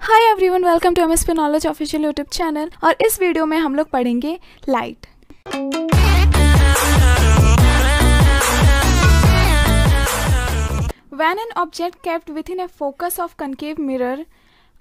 Hi everyone, welcome to MSP knowledge official YouTube channel. और इस video में हम लोग पढ़ेंगे light. When an object kept within a focus of concave mirror,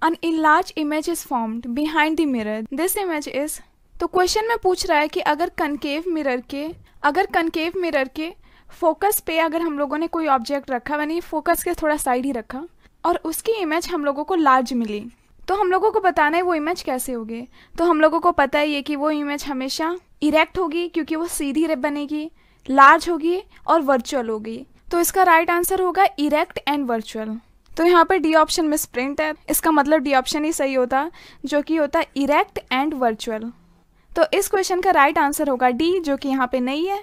an enlarged image is formed behind the mirror. This image is तो question में पूछ रहा है कि अगर कनकेव मिरर के फोकस पे अगर हम लोगों ने कोई ऑब्जेक्ट रखा, यानी फोकस के थोड़ा साइड ही रखा और उसकी इमेज हम लोगों को लार्ज मिली, तो हम लोगों को बताना है वो इमेज कैसे होगी। तो हम लोगों को पता ही है कि वो इमेज हमेशा इरेक्ट होगी क्योंकि वो सीधी बनेगी, लार्ज होगी और वर्चुअल होगी। तो इसका राइट आंसर होगा इरेक्ट एंड वर्चुअल। तो यहाँ पर डी ऑप्शन मिस प्रिंट है, इसका मतलब डी ऑप्शन ही सही होता, जो कि होता है इरेक्ट एंड वर्चुअल। तो इस क्वेश्चन का राइट आंसर होगा डी, जो कि यहाँ पे नहीं है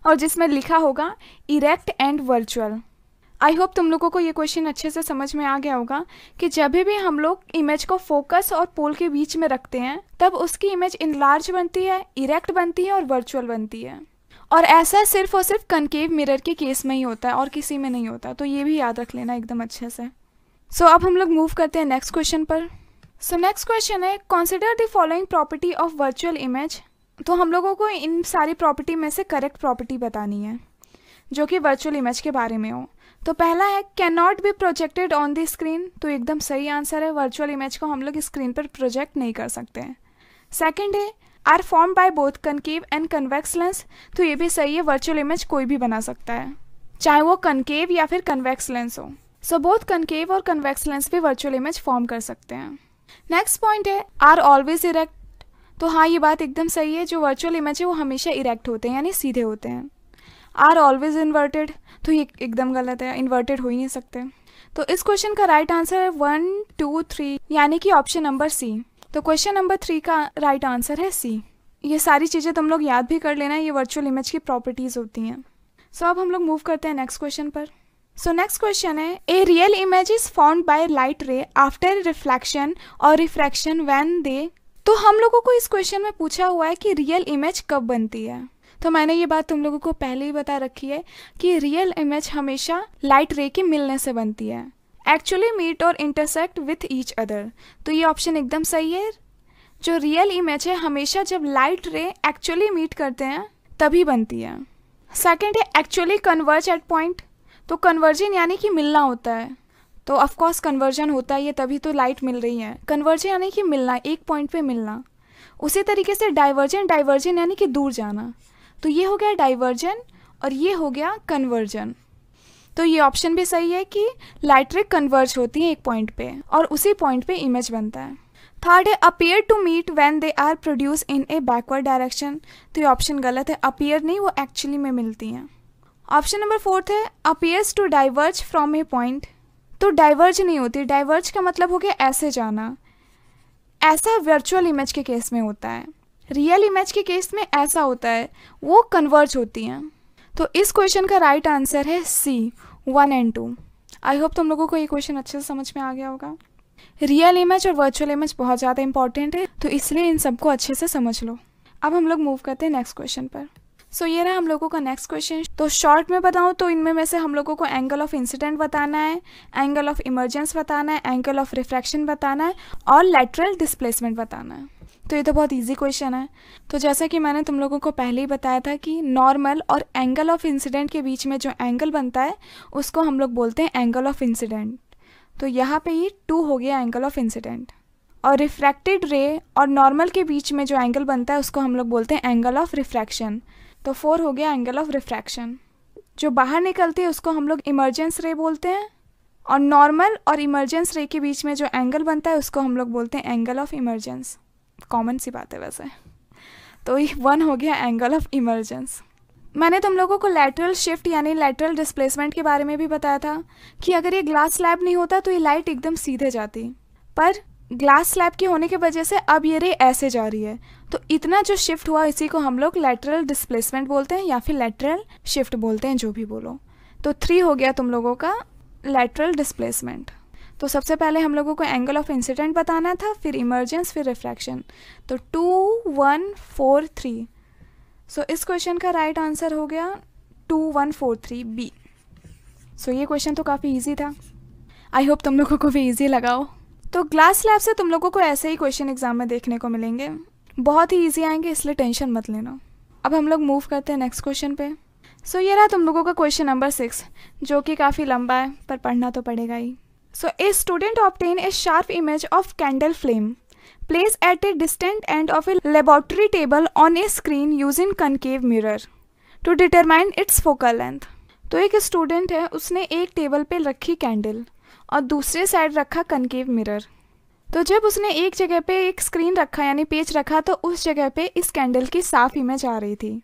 और जिसमें लिखा होगा erect and virtual. I hope तुम लोगों को ये क्वेश्चन अच्छे से समझ में आ गया होगा कि जब भी हम लोग इमेज को फोकस और पोल के बीच में रखते हैं तब उसकी इमेज इनलार्ज बनती है, इरेक्ट बनती है और वर्चुअल बनती है। और ऐसा सिर्फ और सिर्फ कनकेव मिरर के केस में ही होता है और किसी में नहीं होता। तो ये भी याद रख लेना एकदम अच्छे से। सो अब हम लोग मूव करते हैं नेक्स्ट क्वेश्चन पर। सो नेक्स्ट क्वेश्चन है, consider the following property of virtual image. तो हम लोगों को इन सारी प्रॉपर्टी में से करेक्ट प्रॉपर्टी बतानी है जो कि वर्चुअल इमेज के बारे में हो। तो पहला है can not be projected on the screen. तो एकदम सही आंसर है, वर्चुअल इमेज को हम लोग स्क्रीन पर प्रोजेक्ट नहीं कर सकते हैं। सेकेंड है are formed by both concave and convex lens. तो ये भी सही है, वर्चुअल इमेज कोई भी बना सकता है, चाहे वो कनकेव या फिर कन्वेक्स लेंस हो। सो बोथ कनकेव और कन्वेक्स लेंस भी वर्चुअल इमेज फॉर्म कर सकते हैं। नेक्स्ट पॉइंट है आर ऑलवेज इरेक्ट। तो हाँ, ये बात एकदम सही है, जो वर्चुअल इमेज है वो हमेशा इरेक्ट होते हैं यानी सीधे होते हैं। आर ऑलवेज इन्वर्टेड, तो ये एकदम गलत है, इन्वर्टेड हो ही नहीं सकते। तो इस क्वेश्चन का राइट आंसर है 1, 2, 3 यानी कि ऑप्शन नंबर सी। तो क्वेश्चन नंबर 3 का राइट आंसर है सी। ये सारी चीज़ें तुम लोग याद भी कर लेना, ये वर्चुअल इमेज की प्रॉपर्टीज होती हैं। सो अब हम लोग मूव करते हैं नेक्स्ट क्वेश्चन पर। सो नेक्स्ट क्वेश्चन है a real image is found by light रे आफ्टर रिफ्लेक्शन और रिफ्रैक्शन व्हेन दे। तो हम लोगों को इस क्वेश्चन में पूछा हुआ है कि रियल इमेज कब बनती है। तो मैंने ये बात तुम लोगों को पहले ही बता रखी है कि रियल इमेज हमेशा लाइट रे के मिलने से बनती है, एक्चुअली मीट और इंटरसेक्ट विथ ईच अदर। तो ये ऑप्शन एकदम सही है, जो रियल इमेज है हमेशा जब लाइट रे एक्चुअली मीट करते हैं तभी बनती है। सेकेंड है एक्चुअली कन्वर्ज एट पॉइंट। तो कन्वर्जन यानी कि मिलना होता है, तो ऑफकोर्स कन्वर्जन होता है ये तभी तो लाइट मिल रही है। कन्वर्जन यानी कि मिलना, एक पॉइंट पे मिलना। उसी तरीके से डाइवर्जन यानी कि दूर जाना। तो ये हो गया डाइवर्जन और ये हो गया कन्वर्जन। तो ये ऑप्शन भी सही है कि लाइट रे कन्वर्ज होती है एक पॉइंट पे और उसी पॉइंट पे इमेज बनता है। थर्ड है appear to meet when they are produce in a backward direction. तो ये ऑप्शन गलत है, अपीयर नहीं, वो एक्चुअली में मिलती हैं। ऑप्शन नंबर 4 है appears to diverge from a point. तो डाइवर्ज नहीं होती, डाइवर्ज का मतलब हो गया ऐसे जाना। ऐसा वर्चुअल इमेज के केस में होता है, रियल इमेज के केस में ऐसा होता है, वो कन्वर्ज होती हैं। तो इस क्वेश्चन का राइट आंसर है सी, 1 एंड 2। आई होप तुम लोगों को ये क्वेश्चन अच्छे से समझ में आ गया होगा। रियल इमेज और वर्चुअल इमेज बहुत ज़्यादा इंपॉर्टेंट है, तो इसलिए इन सबको अच्छे से समझ लो। अब हम लोग मूव करते हैं नेक्स्ट क्वेश्चन पर। सो ये रहा हम लोगों का नेक्स्ट क्वेश्चन। तो शॉर्ट में बताऊँ तो इनमें में से हम लोगों को एंगल ऑफ इंसिडेंट बताना है, एंगल ऑफ इमर्जेंस बताना है, एंगल ऑफ रिफ्रैक्शन बताना है और लैटरल डिस्प्लेसमेंट बताना है। तो ये तो बहुत इजी क्वेश्चन है। तो जैसा कि मैंने तुम लोगों को पहले ही बताया था कि नॉर्मल और एंगल ऑफ इंसिडेंट के बीच में जो एंगल बनता है उसको हम लोग बोलते हैं एंगल ऑफ इंसिडेंट। तो यहाँ पे ये 2 हो गया एंगल ऑफ इंसिडेंट। और रिफ्रैक्टेड रे और नॉर्मल के बीच में जो एंगल बनता है उसको हम लोग बोलते हैं एंगल ऑफ रिफ्रैक्शन। तो 4 हो गया एंगल ऑफ रिफ्रैक्शन। जो बाहर निकलती है उसको हम लोग इमर्जेंस रे बोलते हैं और नॉर्मल और इमर्जेंस रे के बीच में जो एंगल बनता है उसको हम लोग बोलते हैं एंगल ऑफ इमर्जेंस। कॉमन सी बात है वैसे। तो 1 हो गया एंगल ऑफ इमर्जेंस। मैंने तुम लोगों को लैटरल शिफ्ट यानी लैटरल डिस्प्लेसमेंट के बारे में भी बताया था कि अगर ये ग्लास स्लैब नहीं होता तो ये लाइट एकदम सीधे जाती, पर ग्लास स्लैब के होने की वजह से अब ये रे ऐसे जा रही है। तो इतना जो शिफ्ट हुआ इसी को हम लोग लैटरल डिस्प्लेसमेंट बोलते हैं या फिर लैटरल शिफ्ट बोलते हैं, जो भी बोलो। तो 3 हो गया तुम लोगों का लैटरल डिस्प्लेसमेंट। तो सबसे पहले हम लोगों को एंगल ऑफ इंसिडेंट बताना था, फिर इमर्जेंस, फिर रिफ्रैक्शन। तो 2, 1, 4, 3। सो इस क्वेश्चन का राइट आंसर हो गया 2, 1, 4, 3 बी। सो ये क्वेश्चन तो काफ़ी ईजी था, आई होप तुम लोगों को भी ईजी लगा हो। तो ग्लास स्लैब से तुम लोगों को ऐसे ही क्वेश्चन एग्जाम में देखने को मिलेंगे, बहुत ही ईजी आएंगे, इसलिए टेंशन मत लेना। अब हम लोग मूव करते हैं नेक्स्ट क्वेश्चन पे। सो ये रहा तुम लोगों का क्वेश्चन नंबर 6, जो कि काफ़ी लंबा है पर पढ़ना तो पड़ेगा ही। So a student obtain a sharp image of candle flame place at a distant end of a laboratory table on a screen using concave mirror to determine its focal length. तो एक स्टूडेंट है, उसने एक table पे रखी candle और दूसरे side रखा कनकेव मिरर। तो जब उसने एक जगह पे एक स्क्रीन रखा यानी पेज रखा तो उस जगह पे इस कैंडल की साफ इमेज आ रही थी।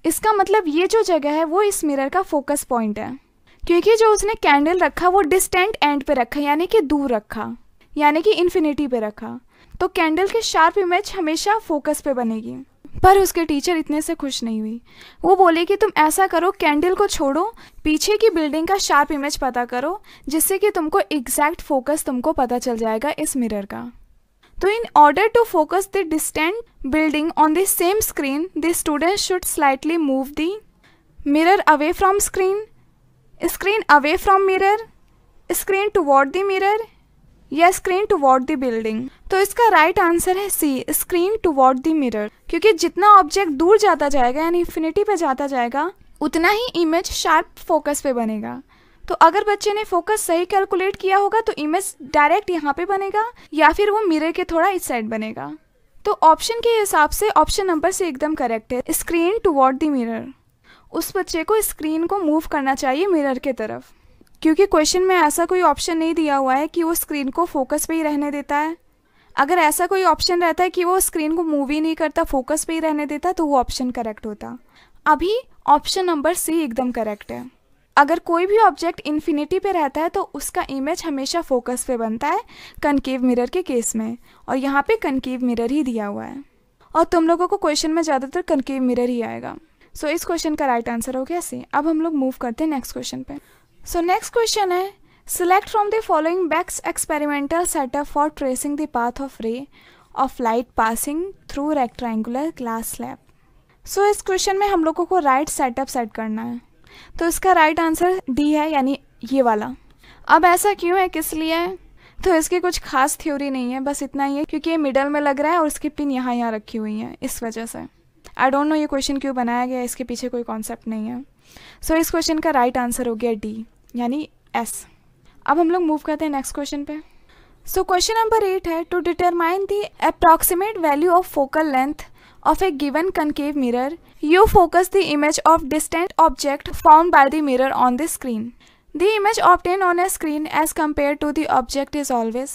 इसका मतलब ये जो जगह है वो इस मिरर का फोकस पॉइंट है, क्योंकि जो उसने कैंडल रखा वो डिस्टेंट एंड पे रखा यानी कि दूर रखा, यानी कि इन्फिनिटी पे रखा। तो कैंडल की शार्प इमेज हमेशा फोकस पे बनेगी। पर उसके टीचर इतने से खुश नहीं हुई। वो बोले कि तुम ऐसा करो, कैंडल को छोड़ो, पीछे की बिल्डिंग का शार्प इमेज पता करो, जिससे कि तुमको एग्जैक्ट फोकस तुमको पता चल जाएगा इस मिरर का। तो in order to focus the distant building on the same screen the student should slightly move the mirror away from screen, screen away from mirror, screen toward the mirror या screen toward the building. तो इसका right answer है C, screen toward the mirror, क्योंकि जितना object दूर जाता जाएगा यानी इन्फिनिटी पे जाता जाएगा उतना ही इमेज शार्प फोकस पे बनेगा। तो अगर बच्चे ने फोकस सही कैलकुलेट किया होगा तो इमेज डायरेक्ट यहाँ पे बनेगा या फिर वो मिरर के थोड़ा इस साइड बनेगा। तो ऑप्शन के हिसाब से ऑप्शन नंबर से एकदम करेक्ट है, स्क्रीन टुवर्ड द मिरर। उस बच्चे को स्क्रीन को मूव करना चाहिए मिरर के तरफ, क्योंकि क्वेश्चन में ऐसा कोई ऑप्शन नहीं दिया हुआ है कि वो स्क्रीन को फोकस पे ही रहने देता है। अगर ऐसा कोई ऑप्शन रहता है कि वो स्क्रीन को मूव ही नहीं करता, फोकस पे ही रहने देता, तो वो ऑप्शन करेक्ट होता। अभी ऑप्शन नंबर सी एकदम करेक्ट है। अगर कोई भी ऑब्जेक्ट इन्फिनिटी पे रहता है तो उसका इमेज हमेशा फोकस पे बनता है कनकेव मिरर के केस में, और यहाँ पे कनकेव मिरर ही दिया हुआ है और तुम लोगों को क्वेश्चन में ज़्यादातर कनकेव मिरर ही आएगा। सो इस क्वेश्चन का राइट आंसर हो गया सी। अब हम लोग मूव करते हैं नेक्स्ट क्वेश्चन पे। सो नेक्स्ट क्वेश्चन है, select from the following best experimental setup for tracing the path of ray of light passing through rectangular glass slab. So इस क्वेश्चन में हम लोगों को राइट सेटअप सेट करना है। तो इसका राइट आंसर डी है, यानी ये वाला। अब ऐसा क्यों है, किस लिए है? तो इसकी कुछ खास थ्योरी नहीं है, बस इतना ही है क्योंकि ये मिडल में लग रहा है और इसकी पिन यहाँ रखी हुई है, इस वजह से। आई डोंट नो ये क्वेश्चन क्यों बनाया गया, इसके पीछे कोई कॉन्सेप्ट नहीं है। सो इस क्वेश्चन का राइट आंसर हो गया डी, यानी एस। अब हम लोग मूव करते हैं नेक्स्ट क्वेश्चन पे। सो क्वेश्चन नंबर 8 है, to determine the approximate value of focal length of a given concave mirror, you focus the image of distant object found by the mirror on the screen. The image obtained on a screen as compared to the object is always.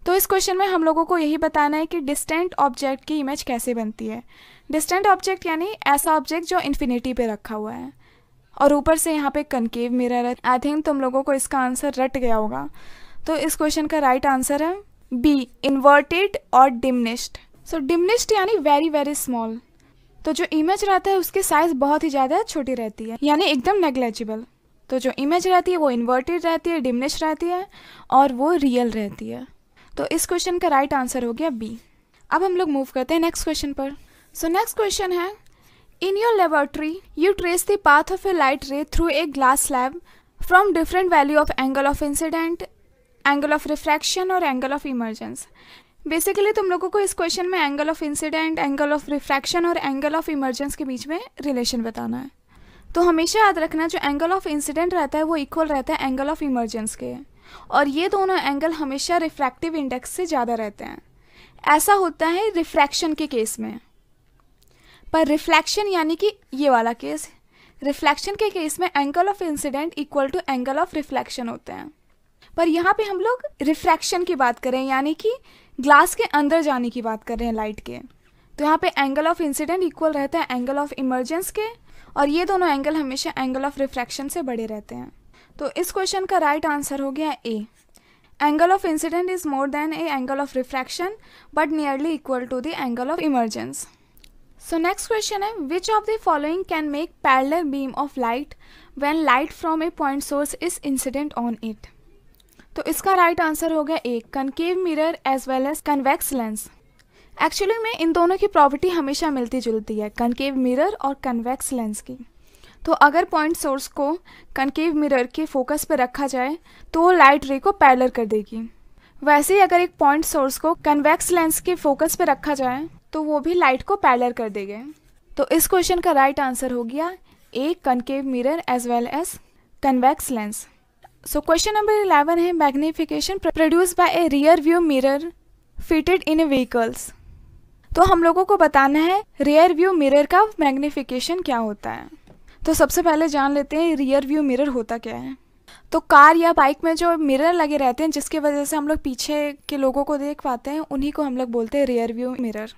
तो इस question में हम लोगों को यही बताना है कि डिस्टेंट ऑब्जेक्ट की इमेज कैसे बनती है। डिस्टेंट ऑब्जेक्ट यानी ऐसा ऑब्जेक्ट जो इन्फिनिटी पे रखा हुआ है और ऊपर से यहाँ पे कनकेव मिरर है। आई थिंक तुम लोगों को इसका आंसर रट गया होगा। तो इस क्वेश्चन का राइट आंसर है बी, इन्वर्टेड और डिमिनिश्ड। सो डिमिनिश्ड यानी वेरी वेरी स्मॉल। तो जो इमेज रहता है उसकी साइज बहुत ही ज़्यादा छोटी रहती है, यानी एकदम नेग्लेजिबल। तो जो इमेज रहती है वो इन्वर्टेड रहती है, डिमिनिश्ड रहती है और वो रियल रहती है। तो इस क्वेश्चन का राइट आंसर हो गया बी। अब हम लोग मूव करते हैं नेक्स्ट क्वेश्चन पर। सो नेक्स्ट क्वेश्चन है, in your laboratory you trace the path of A light रे through a glass slab from different value of angle of incident, angle of refraction और एंगल ऑफ इमर्जेंस। बेसिकली तुम लोगों को इस question में angle of incident, angle of refraction और angle of emergence के बीच में रिलेशन बताना है। तो हमेशा याद रखना, जो एंगल ऑफ इंसिडेंट रहता है वो इक्वल रहता है एंगल ऑफ इमर्जेंस के, और ये दोनों एंगल हमेशा रिफ्रैक्टिव इंडेक्स से ज़्यादा रहते हैं। ऐसा होता है रिफ्रैक्शन के केस में, पर रिफ्लेक्शन यानी कि ये वाला केस, रिफ्लेक्शन के केस में angle of incident equal to angle of reflection होते हैं। पर यहाँ पे हम लोग रिफ्रैक्शन की बात करें, यानी कि ग्लास के अंदर जाने की बात कर रहे हैं लाइट के। तो यहाँ पे एंगल ऑफ इंसिडेंट इक्वल रहता है एंगल ऑफ इमर्जेंस के, और ये दोनों एंगल हमेशा एंगल ऑफ रिफ्रैक्शन से बड़े रहते हैं। तो इस क्वेश्चन का राइट आंसर हो गया A, angle of incident is more than a angle of refraction but nearly equal to the angle of emergence. So next question है, which of the following can make parallel beam of light when light from a point source is incident on it. तो इसका right answer हो गया A, concave mirror as well as convex lens. Actually में इन दोनों की property हमेशा मिलती जुलती है, कनकेव मिरर और कन्वेक्स लेंस की। तो अगर पॉइंट सोर्स को कनकेव मिरर के फोकस पर रखा जाए तो वो लाइट रे को पैरेलल कर देगी। वैसे ही अगर एक पॉइंट सोर्स को कन्वेक्स लेंस के फोकस पे रखा जाए तो वो भी लाइट को पैरेलल कर देगा। तो इस क्वेश्चन का राइट आंसर हो गया A, concave mirror as well as convex lens. So question number 11 है magnification produce by a rear view mirror fitted in a vehicles. तो हम लोगों को बताना है रियर व्यू मिरर का मैग्निफिकेशन क्या होता है। तो सबसे पहले जान लेते हैं रियर व्यू मिरर होता क्या है। तो कार या बाइक में जो मिरर लगे रहते हैं जिसकी वजह से हम लोग पीछे के लोगों को देख पाते हैं, उन्हीं को हम लोग बोलते हैं रियर व्यू मिरर।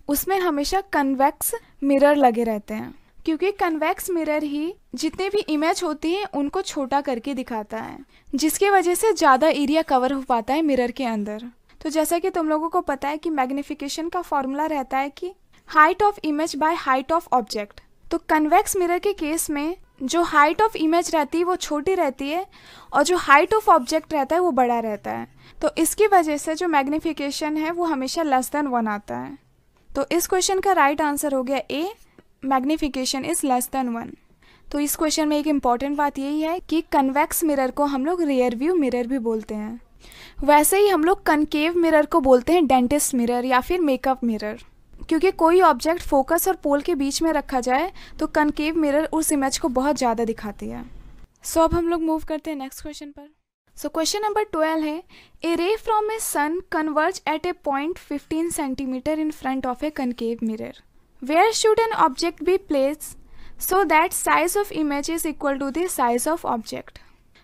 उसमें हमेशा कन्वेक्स मिरर लगे रहते हैं, क्योंकि कन्वेक्स मिरर ही जितनी भी इमेज होती है उनको छोटा करके दिखाता है, जिसकी वजह से ज़्यादा एरिया कवर हो पाता है मिरर के अंदर। तो जैसा कि तुम लोगों को पता है कि मैग्निफिकेशन का फॉर्मूला रहता है कि height of image by height of object. तो कन्वेक्स मिरर के केस में जो हाइट ऑफ इमेज रहती है वो छोटी रहती है और जो हाइट ऑफ ऑब्जेक्ट रहता है वो बड़ा रहता है। तो इसकी वजह से जो मैग्निफिकेशन है वो हमेशा लेस देन 1 आता है। तो इस क्वेश्चन का राइट आंसर हो गया ए, मैग्निफिकेशन इज लेस देन 1। तो इस क्वेश्चन में एक इम्पॉर्टेंट बात यही है कि कन्वेक्स मिरर को हम लोग रियर व्यू मिरर भी बोलते हैं। वैसे ही हम लोग कनकेव मिरर को बोलते हैं डेंटिस्ट मिरर या फिर मेकअप मिरर, क्योंकि कोई ऑब्जेक्ट फोकस और पोल के बीच में रखा जाए तो कनकेव मिरर उस इमेज को बहुत ज़्यादा दिखाती है। सो अब हम लोग मूव करते हैं नेक्स्ट क्वेश्चन पर। सो क्वेश्चन नंबर 12 है a ray from a sun converge at a point 15 centimetre in front of a concave mirror. Where should an object be place so that size of image is equal to the size of object.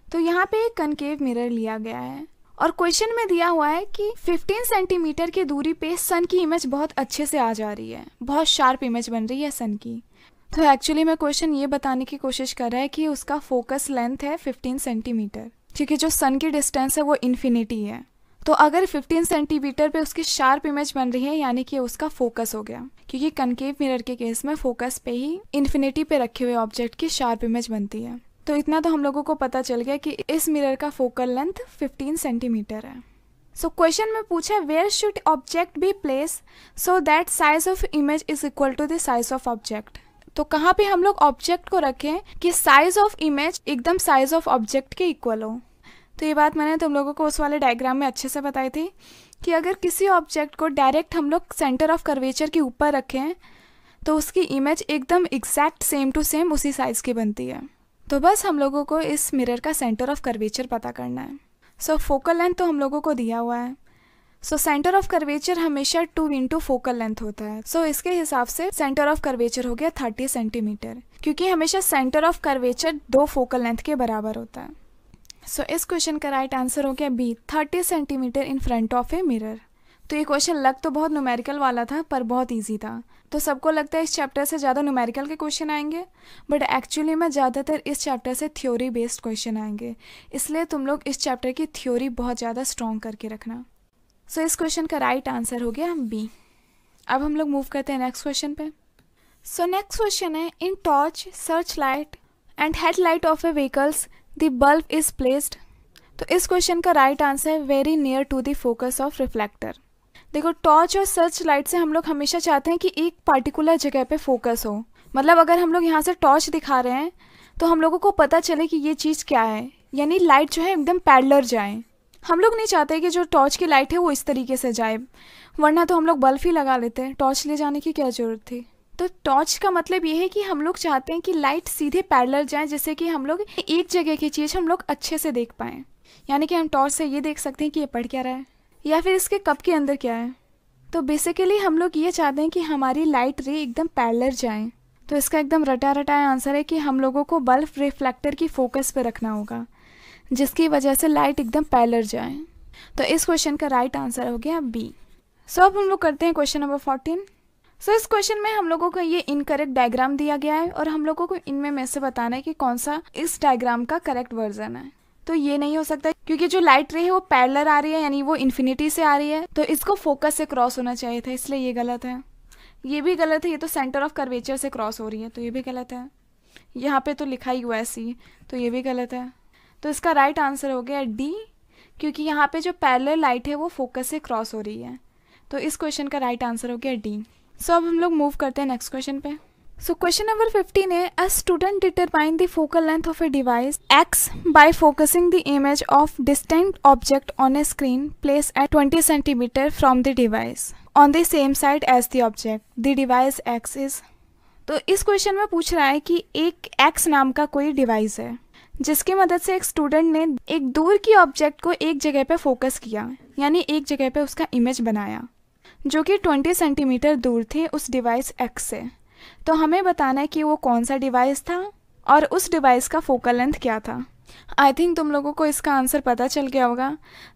तो यहाँ पे एक concave mirror लिया गया है और question में दिया हुआ है कि 15 सेंटीमीटर की दूरी पे सन की इमेज बहुत अच्छे से आ जा रही है, बहुत शार्प इमेज बन रही है सन की। तो एक्चुअली में क्वेश्चन ये बताने की कोशिश कर रहा है कि उसका फोकस लेंथ है 15 सेंटीमीटर, क्योंकि जो सन की डिस्टेंस है वो इन्फिनिटी है। तो अगर 15 सेंटीमीटर पे उसकी शार्प इमेज बन रही है यानी कि उसका फोकस हो गया, क्योंकि कनकेव मिरर के केस में फोकस पे ही इन्फिनिटी पे रखे हुए ऑब्जेक्ट की शार्प इमेज बनती है। तो इतना तो हम लोगों को पता चल गया कि इस मिरर का फोकल लेंथ 15 सेंटीमीटर है। सो क्वेश्चन में पूछा where should object be place so that size of image is equal to the size of object. तो कहाँ पे हम लोग ऑब्जेक्ट को रखें कि साइज ऑफ इमेज एकदम साइज ऑफ ऑब्जेक्ट के इक्वल हो। तो ये बात मैंने तुम लोगों को उस वाले डायग्राम में अच्छे से बताई थी कि अगर किसी ऑब्जेक्ट को डायरेक्ट हम लोग सेंटर ऑफ कर्वेचर के ऊपर रखें तो उसकी इमेज एकदम एग्जैक्ट सेम टू सेम उसी साइज की बनती है। तो बस हम लोगों को इस मिरर का सेंटर ऑफ कर्वेचर पता करना है। सो फोकल लेंथ तो हम लोगों को दिया हुआ है। सो सेंटर ऑफ कर्वेचर हमेशा 2 इंटू फोकल लेंथ होता है। सो इसके हिसाब से सेंटर ऑफ कर्वेचर हो गया 30 सेंटीमीटर, क्योंकि हमेशा centre of curvature 2 focal length के बराबर होता है। सो इस क्वेश्चन का राइट आंसर हो गया B, 30 centimetre in front of a mirror. तो ये क्वेश्चन लग तो बहुत न्यूमेरिकल वाला था पर बहुत ईजी था। तो सबको लगता है इस चैप्टर से ज़्यादा न्यूमेरिकल के क्वेश्चन आएंगे, बट एक्चुअली में ज़्यादातर इस चैप्टर से थ्योरी बेस्ड क्वेश्चन आएंगे, इसलिए तुम लोग इस चैप्टर की थ्योरी बहुत ज़्यादा स्ट्रॉन्ग करके रखना। सो इस क्वेश्चन का राइट आंसर हो गया बी। अब हम लोग मूव करते हैं नेक्स्ट क्वेश्चन पे। सो नेक्स्ट क्वेश्चन है in torch, search light and headlight of a vehicles the bulb is placed. तो इस क्वेश्चन का राइट आंसर है very near to the focus of reflector. देखो टॉर्च और सर्च लाइट से हम लोग हमेशा चाहते हैं कि एक पार्टिकुलर जगह पे फोकस हो। मतलब अगर हम लोग यहाँ से टॉर्च दिखा रहे हैं तो हम लोगों को पता चले कि ये चीज़ क्या है, यानी लाइट जो है एकदम पैरेलल जाए। हम लोग नहीं चाहते कि जो टॉर्च की लाइट है वो इस तरीके से जाए, वरना तो हम लोग बल्ब ही लगा लेते हैं, टॉर्च ले जाने की क्या ज़रूरत थी। तो टॉर्च का मतलब ये है कि हम लोग चाहते हैं कि लाइट सीधे पैरेलल जाए, जिससे कि हम लोग एक जगह की चीज़ हम लोग अच्छे से देख पाएँ। यानी कि हम टॉर्च से ये देख सकते हैं कि ये पढ़ क्या रहा है या फिर इसके कप के अंदर क्या है। तो बेसिकली हम लोग ये चाहते हैं कि हमारी लाइट रे एकदम पैरेलल जाए। तो इसका एकदम रटा रटाया आंसर है कि हम लोगों को बल्ब रिफ्लेक्टर की फोकस पे रखना होगा, जिसकी वजह से लाइट एकदम पैरेलल जाए। तो इस क्वेश्चन का राइट आंसर हो गया बी। सो अब हम लोग करते हैं क्वेश्चन नंबर 14। सो इस क्वेश्चन में हम लोगों को ये इनकरेक्ट डायग्राम दिया गया है और हम लोगों को इनमें में से बताना है कि कौन सा इस डायग्राम का करेक्ट वर्जन है। तो ये नहीं हो सकता क्योंकि जो लाइट रे है वो पैरेलल आ रही है, यानी वो इन्फिनिटी से आ रही है, तो इसको फोकस से क्रॉस होना चाहिए था, इसलिए ये गलत है। ये भी गलत है, ये तो सेंटर ऑफ कर्वेचर से क्रॉस हो रही है, तो ये भी गलत है। यहाँ पे तो लिखा ही हुआ है सी, तो ये भी गलत है। तो इसका राइट आंसर हो गया डी, क्योंकि यहाँ पे जो पैरेलल लाइट है वो फोकस से क्रॉस हो रही है। तो इस क्वेश्चन का राइट आंसर हो गया डी। सो अब हम लोग मूव करते हैं नेक्स्ट क्वेश्चन पे। सो क्वेश्चन नंबर 15 है, a student determine the focal length of a device X by focusing the image of distinct object on a screen place at 20 centimetre from the device on the same side as the object the device X is. तो इस question में पूछ रहा है कि एक x नाम का कोई डिवाइस है जिसकी मदद से एक स्टूडेंट ने एक दूर की ऑब्जेक्ट को एक जगह पे फोकस किया, यानी एक जगह पे उसका इमेज बनाया जो कि 20 सेंटीमीटर दूर थे उस डिवाइस एक्स से। तो हमें बताना है कि वो कौन सा डिवाइस था और उस डिवाइस का फोकल लेंथ क्या था। आई थिंक तुम लोगों को इसका आंसर पता चल गया होगा।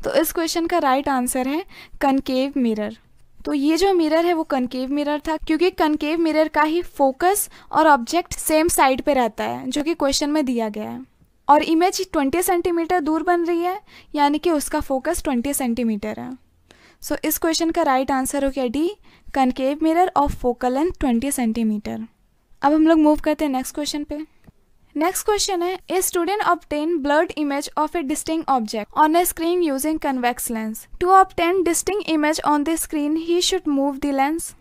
तो इस क्वेश्चन का राइट आंसर है कनकेव मिरर। तो ये जो मिरर है वो कनकेव मिरर था, क्योंकि कनकेव मिरर का ही फोकस और ऑब्जेक्ट सेम साइड पे रहता है जो कि क्वेश्चन में दिया गया है, और इमेज 20 सेंटीमीटर दूर बन रही है, यानी कि उसका फोकस 20 सेंटीमीटर है। सो इस क्वेश्चन का राइट आंसर हो गया D, concave mirror of focal length 20 centimetre. अब हम लोग मूव करते हैं नेक्स्ट क्वेश्चन पे। नेक्स्ट क्वेश्चन है, a student obtain blurred image of a distinct object on a screen using convex lens. To obtain distinct image on the screen he should move the lens.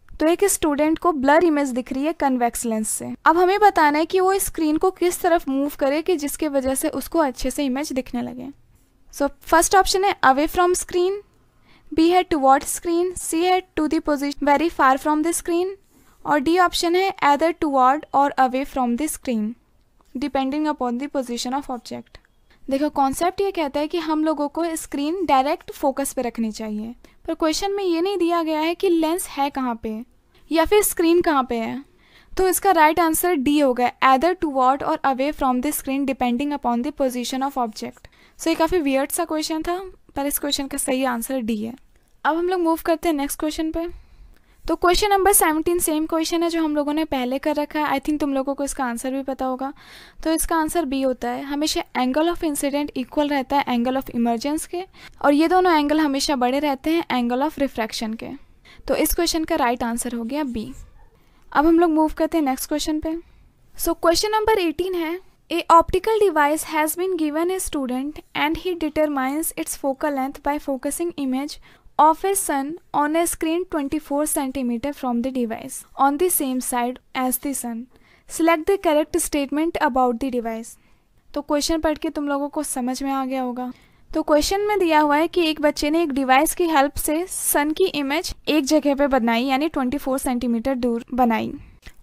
तो एक student को blur image दिख रही है convex lens से। अब हमें बताना है कि वो स्क्रीन को किस तरफ मूव करे कि जिसकी वजह से उसको अच्छे से इमेज दिखने लगे। सो फर्स्ट ऑप्शन है अवे फ्रॉम स्क्रीन, बी है टुवर्ड स्क्रीन, सी है to the position very far from the screen, और डी ऑप्शन है एदर टुवर्ड और away from the screen depending upon the position of object. देखो concept ये कहता है कि हम लोगों को स्क्रीन डायरेक्ट फोकस पे रखनी चाहिए, पर क्वेश्चन में ये नहीं दिया गया है कि लेंस है कहाँ पे या फिर स्क्रीन कहाँ पे है। तो इसका राइट आंसर डी होगा, एदर टुवर्ड और away from the screen depending upon the position of object. So ये काफ़ी वियर्ड सा क्वेश्चन था, पर इस क्वेश्चन का सही आंसर डी है। अब हम लोग मूव करते हैं नेक्स्ट क्वेश्चन पे। तो क्वेश्चन नंबर 17 सेम क्वेश्चन है जो हम लोगों ने पहले कर रखा है। आई थिंक तुम लोगों को इसका आंसर भी पता होगा। तो इसका आंसर बी होता है। हमेशा एंगल ऑफ इंसिडेंट इक्वल रहता है एंगल ऑफ इमर्जेंस के, और ये दोनों एंगल हमेशा बड़े रहते हैं एंगल ऑफ रिफ्रैक्शन के। तो इस क्वेश्चन का राइट आंसर हो गया बी। अब हम लोग मूव करते हैं नेक्स्ट क्वेश्चन पे। सो क्वेश्चन नंबर 18 है, a optical device has been given a student and he determines its focal length by focusing image of a sun on a screen 24 centimeter from the device on the same side as the sun. Select the correct statement about the device. तो question पढ़ के तुम लोगों को समझ में आ गया होगा। तो क्वेश्चन में दिया हुआ है कि एक बच्चे ने एक डिवाइस की हेल्प से सन की इमेज एक जगह पे बनाई, यानी 24 सेंटीमीटर दूर बनाई,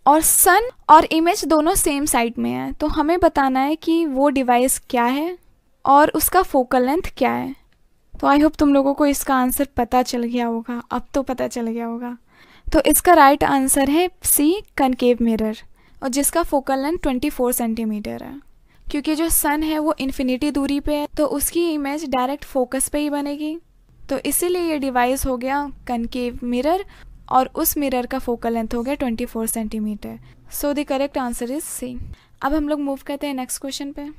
और सन और इमेज दोनों सेम साइड में है। तो हमें बताना है कि वो डिवाइस क्या है और उसका फोकल लेंथ क्या है। तो आई होप तुम लोगों को इसका आंसर पता चल गया होगा, अब तो पता चल गया होगा। तो इसका राइट आंसर है सी, कनकेव मिरर, और जिसका फोकल लेंथ 24 सेंटीमीटर है। क्योंकि जो सन है वो इन्फिनिटी दूरी पे है, तो उसकी इमेज डायरेक्ट फोकस पे ही बनेगी। तो इसीलिए ये डिवाइस हो गया कनकेव मिरर, और उस मिरर का फोकल लेंथ हो गया 24 centimetre. So the correct answer is C. अब हम लोग मूव करते हैं नेक्स्ट क्वेश्चन पे।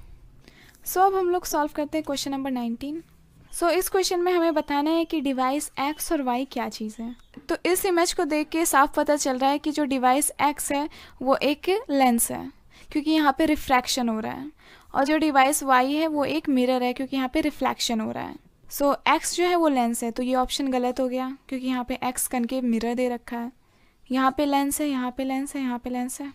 सो अब हम लोग सॉल्व करते हैं क्वेश्चन नंबर 19। सो इस क्वेश्चन में हमें बताना है कि डिवाइस एक्स और वाई क्या चीज़ है। तो इस इमेज को देख के साफ पता चल रहा है कि जो डिवाइस एक्स है वो एक लेंस है, क्योंकि यहाँ पे रिफ्रैक्शन हो रहा है, और जो डिवाइस वाई है वो एक मिरर है, क्योंकि यहाँ पे रिफ्लेक्शन हो रहा है। सो एक्स जो है वो लेंस है, तो ये ऑप्शन गलत हो गया, क्योंकि यहाँ पे एक्स कनकेव मिरर दे रखा है। यहाँ पे लेंस है, यहाँ पे लेंस है, यहाँ पे लेंस है,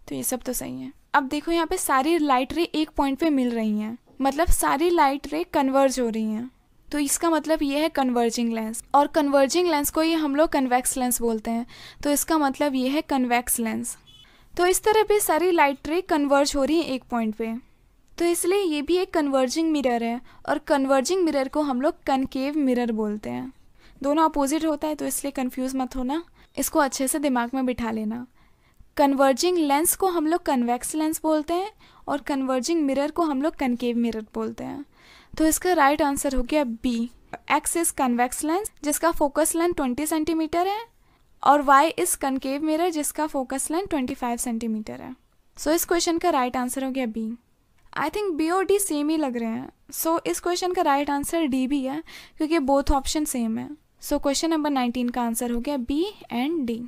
तो ये सब तो सही है। अब देखो यहाँ पे सारी लाइट रे एक पॉइंट पे मिल रही हैं, मतलब सारी लाइट रे कन्वर्ज हो रही हैं, तो इसका मतलब ये है कन्वर्जिंग लेंस, और कन्वर्जिंग लेंस को ही हम लोग कन्वेक्स लेंस बोलते हैं। तो इसका मतलब ये है कन्वेक्स लेंस। तो इस तरह पे सारी लाइट रे कन्वर्ज हो रही है एक पॉइंट पे, तो इसलिए ये भी एक कन्वर्जिंग मिरर है, और कन्वर्जिंग मिरर को हम लोग कनकेव मिरर बोलते हैं। दोनों अपोजिट होता है, तो इसलिए कंफ्यूज मत होना, इसको अच्छे से दिमाग में बिठा लेना। कन्वर्जिंग लेंस को हम लोग कन्वेक्स लेंस बोलते हैं, और कन्वर्जिंग मिरर को हम लोग कनकेव मिरर बोलते हैं। तो इसका राइट आंसर हो गया B. X is convex lens जिसका फोकस लेंथ 20 सेंटीमीटर है, और वाई इज कनकेव मिरर जिसका फोकस लेंथ 25 सेंटीमीटर है। सो इस क्वेश्चन का राइट आंसर हो गया बी। आई थिंक बी और डी सेम ही लग रहे हैं। सो इस क्वेश्चन का राइट आंसर डी भी है, क्योंकि बोथ ऑप्शन सेम है। सो क्वेश्चन नंबर 19 का आंसर हो गया बी एंड डी।